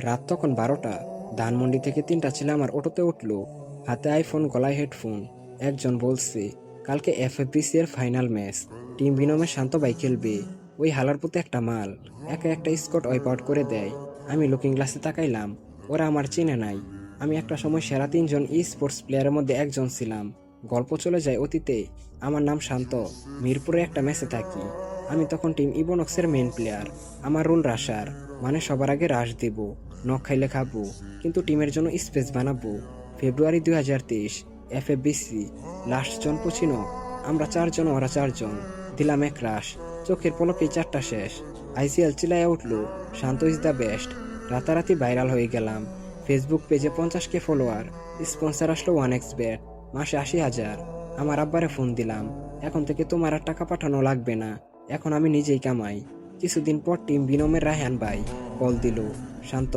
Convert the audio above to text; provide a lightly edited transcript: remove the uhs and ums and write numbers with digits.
রাত তখন 12টা। ধানমন্ডি থেকে 3টা ছেলে আমার অটোতে উঠলো, হাতে আইফোন, গলায় হেডফোন। একজন বলছে, কালকে এফএফবিসি এর ফাইনাল ম্যাচ, টিম বিনমে শান্ত ভাই খেলবে। ওই হালার পুতে একটা মাল, একা একটা স্কট ওয়াইপ আউট করে দেয়। আমি লুকিং গ্লাসে তাকাইলাম, ওরা আমার চিনে নাই। আমি একটা সময় সেরা 3জন ই স্পোর্টস প্লেয়ারের মধ্যে একজন ছিলাম। গল্প চলে যায় অতীতে। আমার নাম শান্ত, মিরপুরে একটা ম্যাচে থাকি। আমি তখন টিম ইবোনক্সের মেইন প্লেয়ার। আমার রুল রাশার, মানে সবার আগে রাশ দেব, নক খাইলে খাবো, কিন্তু টিমের জন্য স্পেস বানাবো। ফেব্রুয়ারি 2023, এফএফবিসি, লাস্ট জন পচিনো। আমরা 4জন, ওরা 4জন। দিলাম এক রাশ, চোখের পলকে 4টা শেষ। আইসিএল চিলাইয়া উঠলো, শান্ত ইজ দ্য বেস্ট। রাতারাতি ভাইরাল হয়ে গেলাম। ফেসবুক পেজে 50K ফলোয়ার, স্পন্সর আসলো 1xBet, মাসে 80,000। আমার আব্বারে ফোন দিলাম, এখন থেকে তোমার আর টাকা পাঠানো লাগবে না, এখন আমি নিজেই কামাই। কিছুদিন পর টিম বিনমের রায়হান ভাই কল দিল, শান্ত